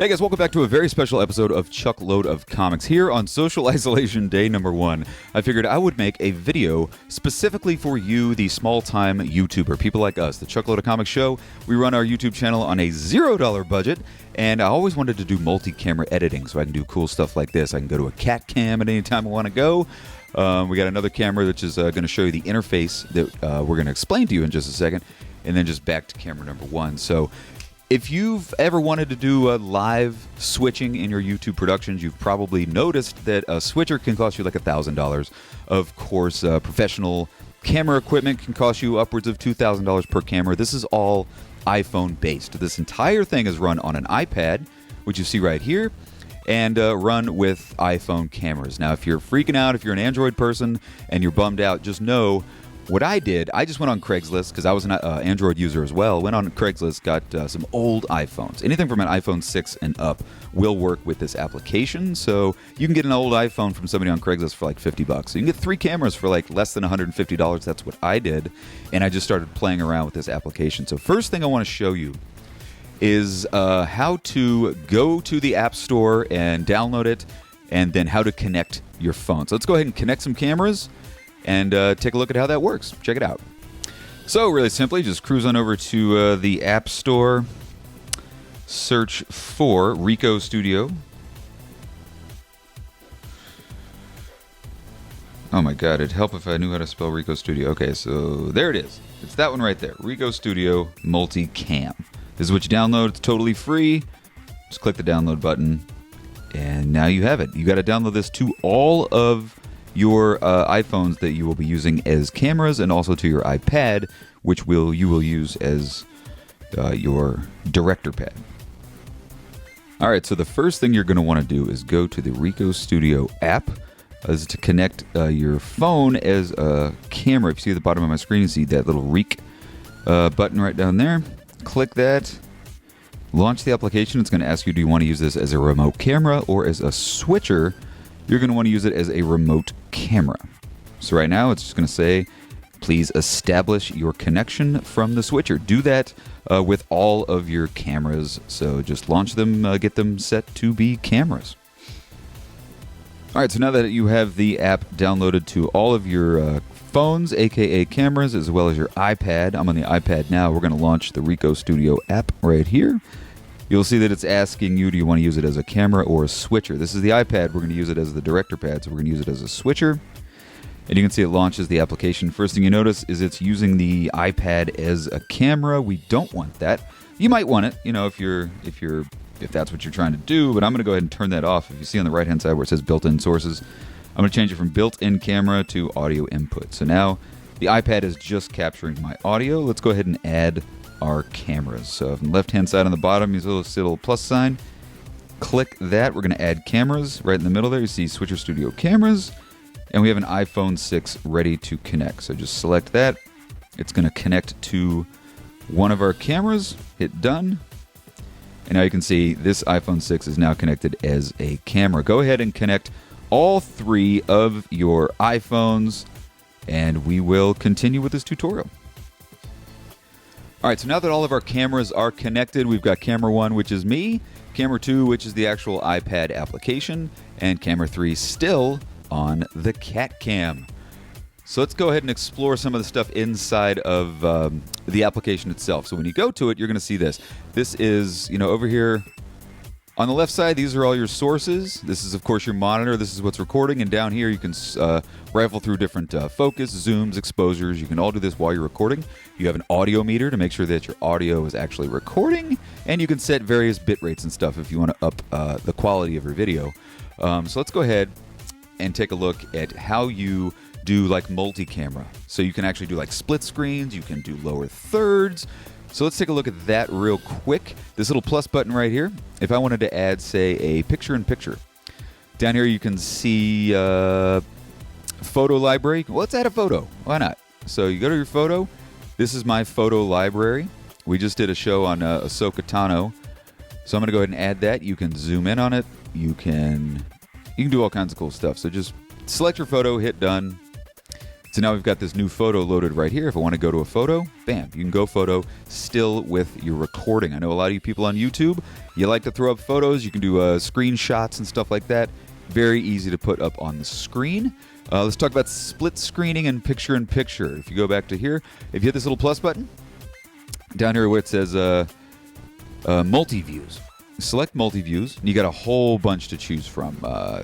Hey guys, welcome back to a very special episode of Chuckload of Comics. Here on Social Isolation Day number 1, I figured I would make a video specifically for you, the small-time YouTuber, people like us. The Chuckload of Comics show, we run our YouTube channel on a $0 budget, and I always wanted to do multi-camera editing so I can do cool stuff like this. I can go to a cat cam at any time I want to go. We got another camera which is going to show you the interface that we're going to explain to you in just a second, and then just back to camera number 1. So if you've ever wanted to do live switching in your YouTube productions, you've probably noticed that a switcher can cost you like $1,000. Of course, professional camera equipment can cost you upwards of $2,000 per camera. This is all iPhone based. This entire thing is run on an iPad, which you see right here, and run with iPhone cameras. Now, if you're freaking out, if you're an Android person and you're bummed out, just know what I did. I just went on Craigslist because I was an Android user as well. Went on Craigslist, got some old iPhones. Anything from an iPhone 6 and up will work with this application. So you can get an old iPhone from somebody on Craigslist for like $50. So you can get 3 cameras for like less than $150. That's what I did. And I just started playing around with this application. So first thing I want to show you is how to go to the App Store and download it, and then how to connect your phone. So let's go ahead and connect some cameras and take a look at how that works. Check it out. So really simply, just cruise on over to the App Store, search for Rico Studio. Oh my god, it'd help if I knew how to spell Rico Studio. Okay, so there it is. It's that one right there, Rico Studio Multicam. This is what you download. It's totally free. Just click the download button, and now you have it. You got to download this to all of your iPhones that you will be using as cameras, and also to your iPad, which you will use as your director pad. All right, so the first thing you're going to want to do is go to the Rico Studio app, is to connect your phone as a camera. If you see at the bottom of my screen, you see that little Ric button right down there. Click that. Launch the application. It's going to ask you, do you want to use this as a remote camera or as a switcher? You're going to want to use it as a remote camera. So right now it's just going to say, please establish your connection from the switcher. Do that with all of your cameras. So just launch them, get them set to be cameras. All right, so now that you have the app downloaded to all of your phones, aka cameras, as well as your iPad. I'm on the iPad now. We're going to launch the Rico Studio app right here. You'll see that it's asking you, do you want to use it as a camera or a switcher? This is the iPad. We're going to use it as the director pad, so we're going to use it as a switcher. And you can see it launches the application. First thing you notice is it's using the iPad as a camera. We don't want that. You might want it, you know, if that's what you're trying to do, but I'm going to go ahead and turn that off. If you see on the right-hand side where it says built-in sources, I'm going to change it from built-in camera to audio input. So now the iPad is just capturing my audio. Let's go ahead and add our cameras. So on the left-hand side on the bottom, you see a little plus sign. Click that. We're going to add cameras. Right in the middle there, you see Switcher Studio cameras. And we have an iPhone 6 ready to connect. So just select that. It's going to connect to one of our cameras. Hit done. And now you can see this iPhone 6 is now connected as a camera. Go ahead and connect all 3 of your iPhones, and we will continue with this tutorial. All right, so now that all of our cameras are connected, we've got camera 1, which is me, camera 2, which is the actual iPad application, and camera 3 still on the cat cam. So let's go ahead and explore some of the stuff inside of the application itself. So when you go to it, you're going to see this. This is, over here on the left side, these are all your sources. This is, of course, your monitor. This is what's recording. And down here, you can rifle through different focus, zooms, exposures. You can all do this while you're recording. You have an audio meter to make sure that your audio is actually recording. And you can set various bit rates and stuff if you want to up the quality of your video. So let's go ahead and take a look at how you do like multi-camera. So you can actually do like split screens. You can do lower thirds. So let's take a look at that real quick. This little plus button right here. If I wanted to add, say, a picture-in-picture. Down here you can see photo library. Well, let's add a photo. Why not? So you go to your photo. This is my photo library. We just did a show on Ahsoka Tano. So I'm going to go ahead and add that. You can zoom in on it. You can do all kinds of cool stuff. So just select your photo, hit done. So now we've got this new photo loaded right here. If I want to go to a photo, bam, you can go photo still with your recording. I know a lot of you people on YouTube, you like to throw up photos. You can do screenshots and stuff like that. Very easy to put up on the screen. Let's talk about split screening and picture-in-picture. If you go back to here, if you hit this little plus button, down here where it says multi-views. Select multi-views, and you got a whole bunch to choose from.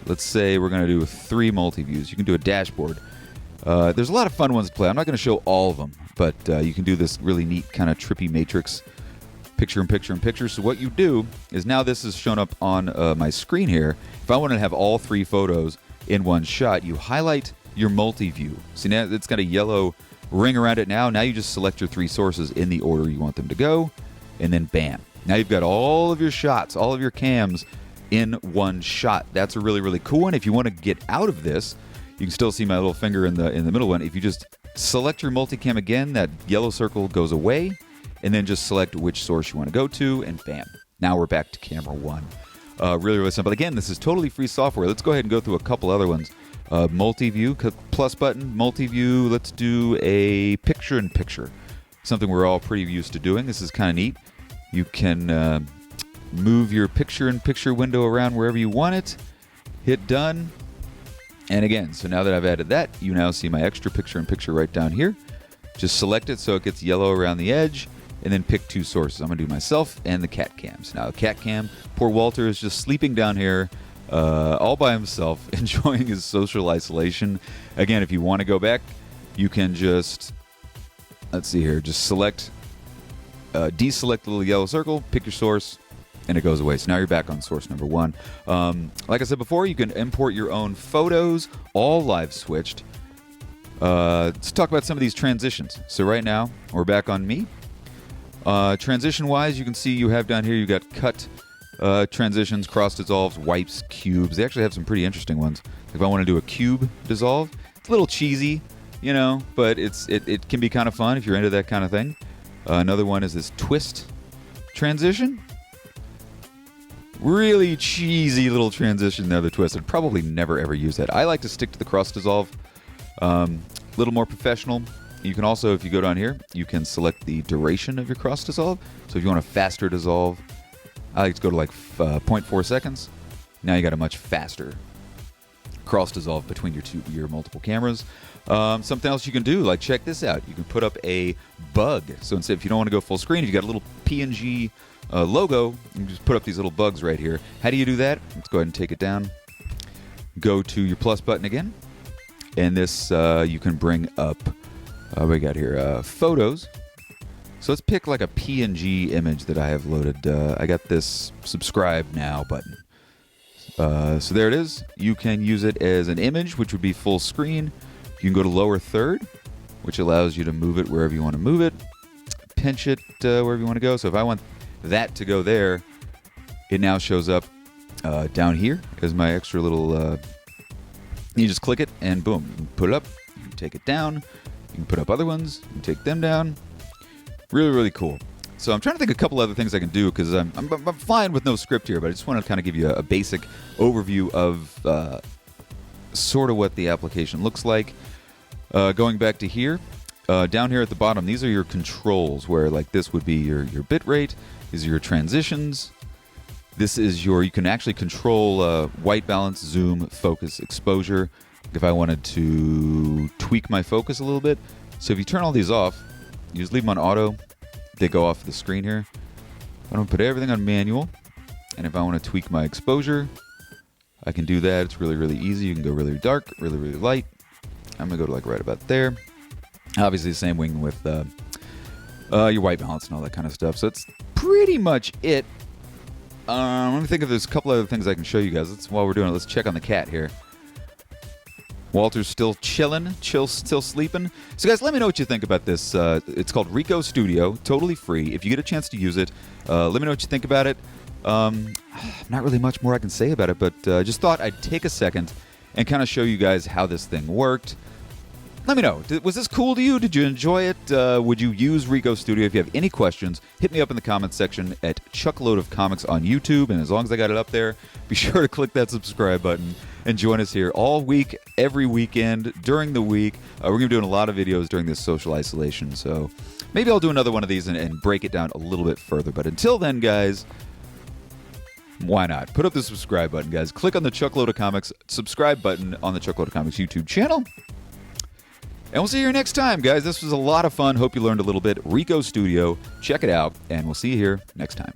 Let's say we're going to do 3 multi-views. You can do a dashboard. There's a lot of fun ones to play. I'm not going to show all of them, but you can do this really neat kind of trippy matrix picture-in-picture. So what you do is now this is shown up on my screen here. If I want to have all 3 photos in one shot, you highlight your multi-view. See, now it's got a yellow ring around it now. Now you just select your 3 sources in the order you want them to go, and then bam. Now you've got all of your shots, all of your cams in one shot. That's a really, really cool one. If you want to get out of this, you can still see my little finger in the middle one. If you just select your multicam again, that yellow circle goes away, and then just select which source you want to go to, and bam. Now we're back to camera 1. Really, really simple. Again, this is totally free software. Let's go ahead and go through a couple other ones. Multi-view, plus button, multi-view. Let's do a picture-in-picture. Something we're all pretty used to doing. This is kind of neat. You can move your picture-in-picture window around wherever you want it. Hit done. And again, so now that I've added that, you now see my extra picture-in-picture right down here. Just select it so it gets yellow around the edge, and then pick 2 sources. I'm going to do myself and the cat cams. Now, the cat cam, poor Walter is just sleeping down here all by himself, enjoying his social isolation. Again, if you want to go back, you can just, let's see here, just select, deselect the little yellow circle, pick your source, and it goes away. So now you're back on source number 1. Like I said before, you can import your own photos, all live switched. Let's talk about some of these transitions. So right now, we're back on me. Transition-wise, you can see you have down here, you got cut transitions, cross dissolves, wipes, cubes. They actually have some pretty interesting ones. If I want to do a cube dissolve, it's a little cheesy, you know, but it can be kind of fun if you're into that kind of thing. Another one is this twist transition. Really cheesy little transition there, the twist. I'd probably never ever use that. I like to stick to the cross dissolve. Little more professional. You can also, if you go down here, you can select the duration of your cross dissolve. So if you want a faster dissolve, I like to go to like 0.4 seconds. Now you got a much faster cross dissolve between your multiple cameras. Something else you can do, like check this out. You can put up a bug. So instead, if you don't want to go full screen, if you got a little PNG logo, you can just put up these little bugs right here. How do you do that? Let's go ahead and take it down. Go to your plus button again. And this, you can bring up, we got here, photos. So let's pick like a PNG image that I have loaded. I got this subscribe now button. So there it is. You can use it as an image, which would be full screen. You can go to lower third, which allows you to move it wherever you want to move it. Pinch it wherever you want to go. So if I want that to go there, it now shows up down here as my extra little... you just click it and boom, you can put it up, you can take it down, you can put up other ones, you can take them down. Really, really cool. So I'm trying to think of a couple other things I can do because I'm fine with no script here, but I just want to kind of give you a basic overview of sort of what the application looks like. Going back to here, down here at the bottom, these are your controls where like this would be your bit rate, these are your transitions. This is you can actually control white balance, zoom, focus, exposure. If I wanted to tweak my focus a little bit. So if you turn all these off, you just leave them on auto, they go off the screen here. I'm going to put everything on manual. And if I want to tweak my exposure, I can do that. It's really, really easy. You can go really dark, really, really light. I'm going to go to like right about there. Obviously the same wing with your white balance and all that kind of stuff. So that's pretty much it. Let me think if there's a couple other things I can show you guys. While we're doing it, let's check on the cat here. Walter's still chilling, still sleeping. So guys, let me know what you think about this. It's called Rico Studio, totally free. If you get a chance to use it, let me know what you think about it. Not really much more I can say about it, but just thought I'd take a second and kind of show you guys how this thing worked. Let me know. Was this cool to you? Did you enjoy it? Would you use Rico Studio? If you have any questions, hit me up in the comments section at Chuckload of Comics on YouTube. And as long as I got it up there, be sure to click that subscribe button. and join us here all week, every weekend, during the week. We're going to be doing a lot of videos during this social isolation, so maybe I'll do another one of these and break it down a little bit further. But until then, guys, why not? Put up the subscribe button, guys. Click on the Chuckload of Comics subscribe button on the Chuckload of Comics YouTube channel. And we'll see you here next time, guys. This was a lot of fun. Hope you learned a little bit. Rico Studio. Check it out, and we'll see you here next time.